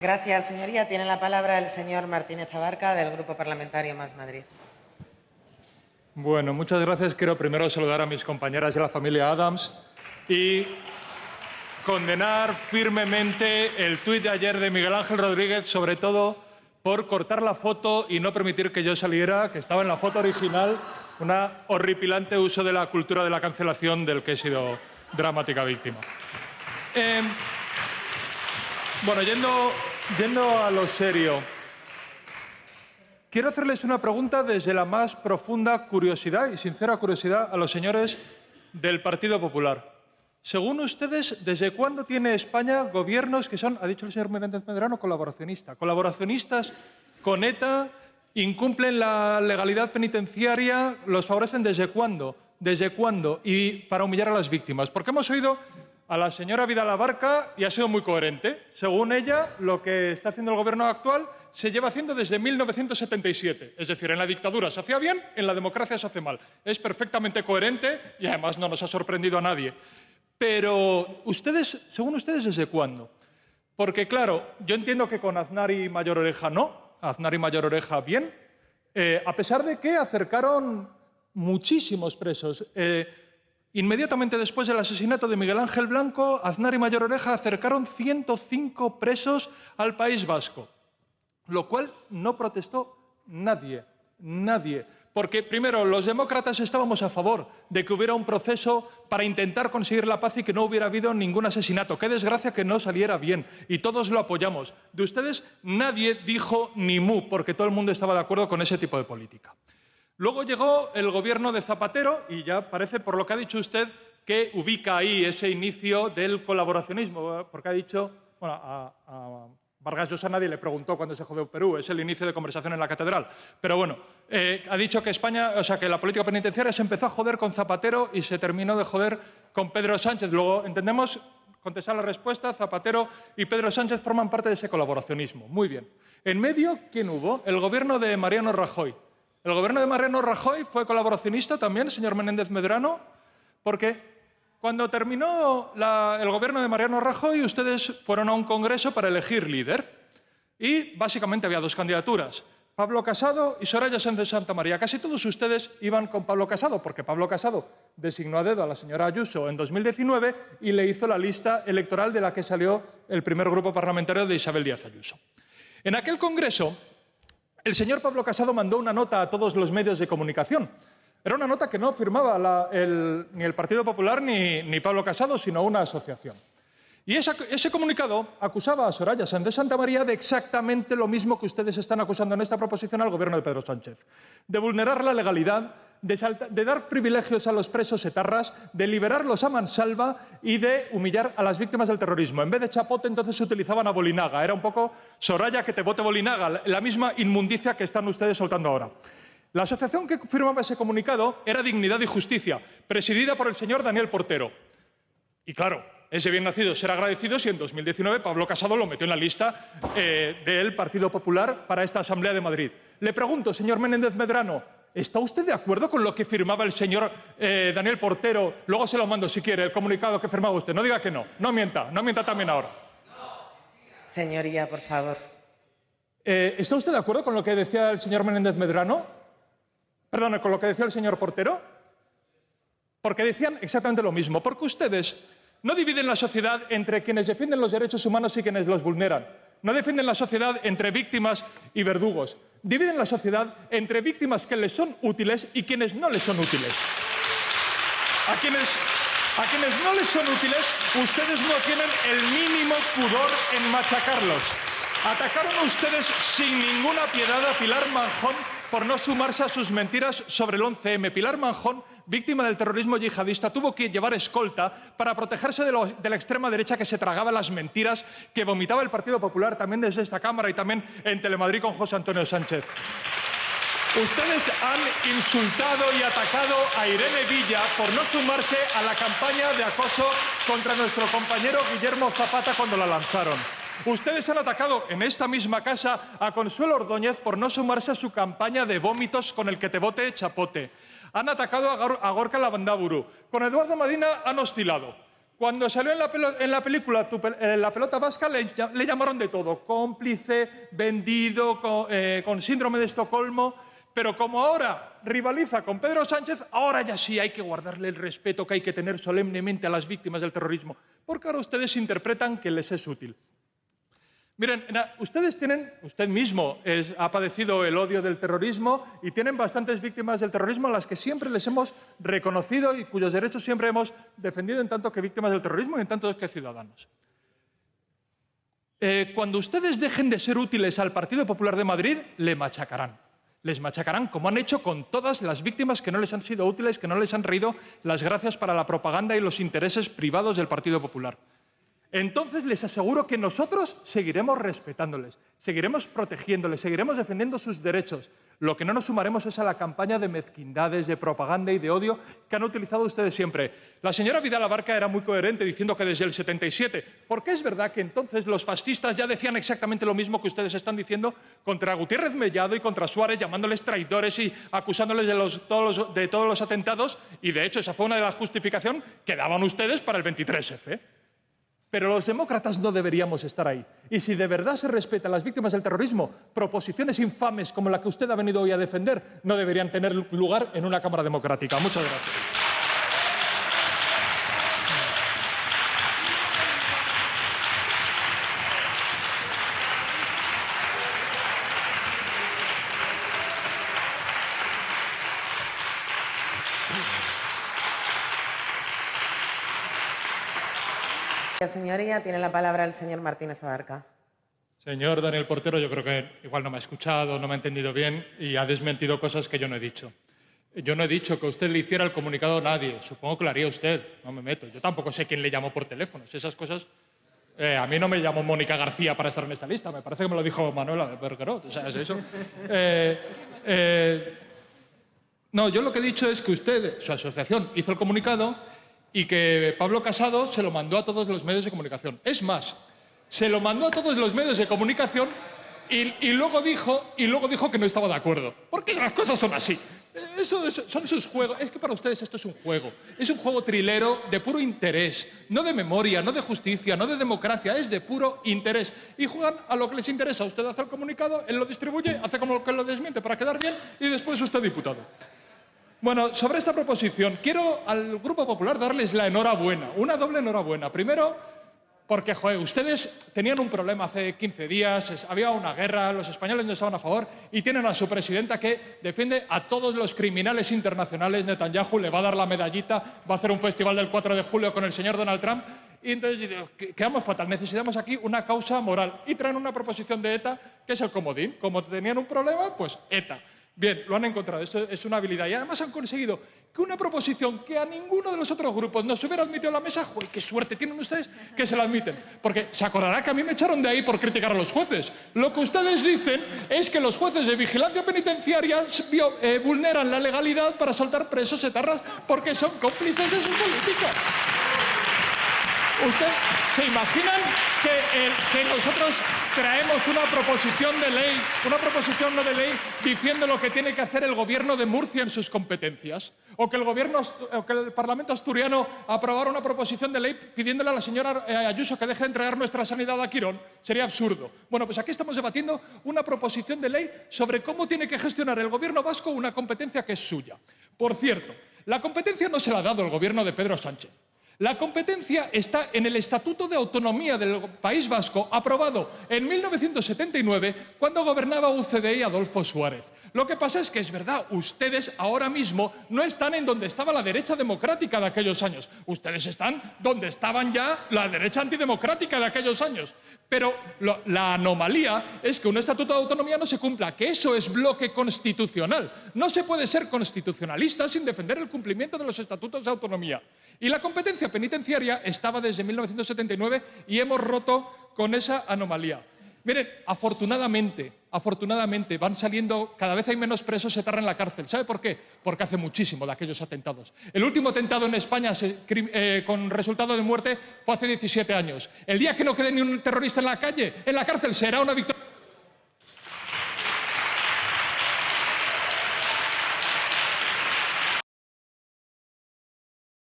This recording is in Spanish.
Gracias, señoría. Tiene la palabra el señor Martínez Abarca, del Grupo Parlamentario Más Madrid. Bueno, muchas gracias. Quiero primero saludar a mis compañeras de la familia Adams y condenar firmemente el tuit de ayer de Miguel Ángel Rodríguez, sobre todo por cortar la foto y no permitir que yo saliera, que estaba en la foto original, un horripilante uso de la cultura de la cancelación del que he sido dramática víctima. Bueno, yendo a lo serio, quiero hacerles una pregunta desde la más profunda curiosidad y sincera curiosidad a los señores del Partido Popular. Según ustedes, ¿desde cuándo tiene España gobiernos que son, ha dicho el señor Menéndez Medrano, colaboracionistas con ETA, incumplen la legalidad penitenciaria, los favorecen? ¿Desde cuándo? ¿Desde cuándo? Y para humillar a las víctimas. Porque hemos oído a la señora Vidal Abarca y ha sido muy coherente. Según ella, lo que está haciendo el gobierno actual se lleva haciendo desde 1977. Es decir, en la dictadura se hacía bien, en la democracia se hace mal. Es perfectamente coherente y además no nos ha sorprendido a nadie. Pero ustedes, según ustedes, ¿desde cuándo? Porque, claro, yo entiendo que con Aznar y Mayor Oreja no, Aznar y Mayor Oreja bien, a pesar de que acercaron muchísimos presos. Inmediatamente después del asesinato de Miguel Ángel Blanco, Aznar y Mayor Oreja acercaron 105 presos al País Vasco, lo cual no protestó nadie. Porque, primero, los demócratas estábamos a favor de que hubiera un proceso para intentar conseguir la paz y que no hubiera habido ningún asesinato. Qué desgracia que no saliera bien, y todos lo apoyamos. De ustedes nadie dijo ni mu, porque todo el mundo estaba de acuerdo con ese tipo de política. Luego llegó el gobierno de Zapatero y ya parece, por lo que ha dicho usted, que ubica ahí ese inicio del colaboracionismo, porque ha dicho, bueno, a Vargas Llosa nadie le preguntó cuándo se jodió Perú, es el inicio de conversación en la catedral. Pero bueno, ha dicho que España, o sea, que la política penitenciaria se empezó a joder con Zapatero y se terminó de joder con Pedro Sánchez. Luego entendemos, contestar la respuesta, Zapatero y Pedro Sánchez forman parte de ese colaboracionismo. Muy bien. En medio, ¿quién hubo? El gobierno de Mariano Rajoy. ¿El gobierno de Mariano Rajoy fue colaboracionista también, señor Menéndez Medrano? Porque cuando terminó el gobierno de Mariano Rajoy, ustedes fueron a un congreso para elegir líder. Y básicamente había dos candidaturas, Pablo Casado y Soraya Sáenz de Santamaría. Casi todos ustedes iban con Pablo Casado, porque Pablo Casado designó a dedo a la señora Ayuso en 2019 y le hizo la lista electoral de la que salió el primer grupo parlamentario de Isabel Díaz Ayuso. En aquel congreso, el señor Pablo Casado mandó una nota a todos los medios de comunicación. Era una nota que no firmaba ni el Partido Popular ni Pablo Casado, sino una asociación. Y ese comunicado acusaba a Soraya Sáenz de Santamaría de exactamente lo mismo que ustedes están acusando en esta proposición al gobierno de Pedro Sánchez. De vulnerar la legalidad, de dar privilegios a los presos etarras, de liberarlos a mansalva y de humillar a las víctimas del terrorismo. En vez de chapote, entonces se utilizaban a bolinaga. Era un poco Soraya que te vote bolinaga, la misma inmundicia que están ustedes soltando ahora. La asociación que firmaba ese comunicado era Dignidad y Justicia, presidida por el señor Daniel Portero. Y claro, es de bien nacido ser agradecidos y en 2019 Pablo Casado lo metió en la lista del Partido Popular para esta Asamblea de Madrid. Le pregunto, señor Menéndez Medrano, ¿está usted de acuerdo con lo que firmaba el señor Daniel Portero? Luego se lo mando si quiere, el comunicado que firmaba usted. No diga que no. No mienta también ahora. Señoría, por favor. ¿Está usted de acuerdo con lo que decía el señor Menéndez Medrano? Perdón, ¿con lo que decía el señor Portero? Porque decían exactamente lo mismo. Porque ustedes no dividen la sociedad entre quienes defienden los derechos humanos y quienes los vulneran. No defienden la sociedad entre víctimas y verdugos. Dividen la sociedad entre víctimas que les son útiles y quienes no les son útiles. A quienes no les son útiles, ustedes no tienen el mínimo pudor en machacarlos. Atacaron a ustedes sin ninguna piedad a Pilar Manjón por no sumarse a sus mentiras sobre el 11M. Pilar Manjón, víctima del terrorismo yihadista, tuvo que llevar escolta para protegerse de la extrema derecha que se tragaba las mentiras que vomitaba el Partido Popular también desde esta Cámara y también en Telemadrid con José Antonio Sánchez. Ustedes han insultado y atacado a Irene Villa por no sumarse a la campaña de acoso contra nuestro compañero Guillermo Zapata cuando la lanzaron. Ustedes han atacado en esta misma casa a Consuelo Ordóñez por no sumarse a su campaña de vómitos con el que te vote chapote. Han atacado a Gorka Landaburu. Con Eduardo Medina han oscilado. Cuando salió en la película La pelota vasca le llamaron de todo, cómplice, vendido, con síndrome de Estocolmo, pero como ahora rivaliza con Pedro Sánchez, ahora ya sí hay que guardarle el respeto que hay que tener solemnemente a las víctimas del terrorismo, porque ahora ustedes interpretan que les es útil. Miren, usted mismo ha padecido el odio del terrorismo y tienen bastantes víctimas del terrorismo a las que siempre les hemos reconocido y cuyos derechos siempre hemos defendido en tanto que víctimas del terrorismo y en tanto que ciudadanos. Cuando ustedes dejen de ser útiles al Partido Popular de Madrid, le machacarán. Les machacarán como han hecho con todas las víctimas que no les han sido útiles, que no les han reído las gracias para la propaganda y los intereses privados del Partido Popular. Entonces les aseguro que nosotros seguiremos respetándoles, seguiremos protegiéndoles, seguiremos defendiendo sus derechos. Lo que no nos sumaremos es a la campaña de mezquindades, de propaganda y de odio que han utilizado ustedes siempre. La señora Vidal Abarca era muy coherente diciendo que desde el 77, porque es verdad que entonces los fascistas ya decían exactamente lo mismo que ustedes están diciendo contra Gutiérrez Mellado y contra Suárez, llamándoles traidores y acusándoles de todos los atentados, y de hecho esa fue una de las justificaciones que daban ustedes para el 23F. Pero los demócratas no deberíamos estar ahí. Y si de verdad se respeta a las víctimas del terrorismo, proposiciones infames como la que usted ha venido hoy a defender no deberían tener lugar en una Cámara democrática. Muchas gracias. Señoría, tiene la palabra el señor Martínez Abarca. Señor Daniel Portero, yo creo que igual no me ha escuchado, no me ha entendido bien y ha desmentido cosas que yo no he dicho. Yo no he dicho que usted le hiciera el comunicado a nadie. Supongo que lo haría usted. No me meto. Yo tampoco sé quién le llamó por teléfono. Si esas cosas... a mí no me llamó Mónica García para estar en esta lista. Me parece que me lo dijo Manuela de Bergerot. O sea, es eso. No, yo lo que he dicho es que usted, su asociación, hizo el comunicado y que Pablo Casado se lo mandó a todos los medios de comunicación. Es más, se lo mandó a todos los medios de comunicación y luego dijo que no estaba de acuerdo. Porque las cosas son así. Eso son sus juegos. Es que para ustedes esto es un juego. Es un juego trilero de puro interés. No de memoria, no de justicia, no de democracia. Es de puro interés. Y juegan a lo que les interesa. Usted hace el comunicado, él lo distribuye, hace como que lo desmiente para quedar bien y después usted diputado. Bueno, sobre esta proposición, quiero al Grupo Popular darles la enhorabuena, una doble enhorabuena. Primero, porque, joder, ustedes tenían un problema hace 15 días, había una guerra, los españoles no estaban a favor, y tienen a su presidenta que defiende a todos los criminales internacionales. Netanyahu le va a dar la medallita, va a hacer un festival del 4 de julio con el señor Donald Trump, y entonces quedamos fatal, necesitamos aquí una causa moral. Y traen una proposición de ETA, que es el comodín. Como tenían un problema, pues ETA. Bien, lo han encontrado, eso es una habilidad. Y además han conseguido que una proposición que a ninguno de los otros grupos nos hubiera admitido a la mesa, ¡joder, qué suerte tienen ustedes que se la admiten! Porque se acordará que a mí me echaron de ahí por criticar a los jueces. Lo que ustedes dicen es que los jueces de vigilancia penitenciaria vulneran la legalidad para soltar presos etarras porque son cómplices de sus políticas. ¿Ustedes se imaginan que nosotros traemos una proposición de ley, una proposición no de ley, diciendo lo que tiene que hacer el gobierno de Murcia en sus competencias? O que el Parlamento asturiano aprobara una proposición de ley pidiéndole a la señora Ayuso que deje de entregar nuestra sanidad a Quirón. Sería absurdo. Bueno, pues aquí estamos debatiendo una proposición de ley sobre cómo tiene que gestionar el gobierno vasco una competencia que es suya. Por cierto, la competencia no se la ha dado el gobierno de Pedro Sánchez. La competencia está en el Estatuto de Autonomía del País Vasco, aprobado en 1979, cuando gobernaba UCD y Adolfo Suárez. Lo que pasa es que es verdad, ustedes ahora mismo no están en donde estaba la derecha democrática de aquellos años. Ustedes están donde estaban ya la derecha antidemocrática de aquellos años. Pero la anomalía es que un Estatuto de Autonomía no se cumpla, que eso es bloque constitucional. No se puede ser constitucionalista sin defender el cumplimiento de los Estatutos de Autonomía. Y la competencia penitenciaria estaba desde 1979 y hemos roto con esa anomalía. Miren, afortunadamente van saliendo, cada vez hay menos presos etarra en la cárcel. ¿Sabe por qué? Porque hace muchísimo de aquellos atentados. El último atentado en España con resultado de muerte fue hace 17 años. El día que no quede ni un terrorista en la calle, en la cárcel, será una victoria.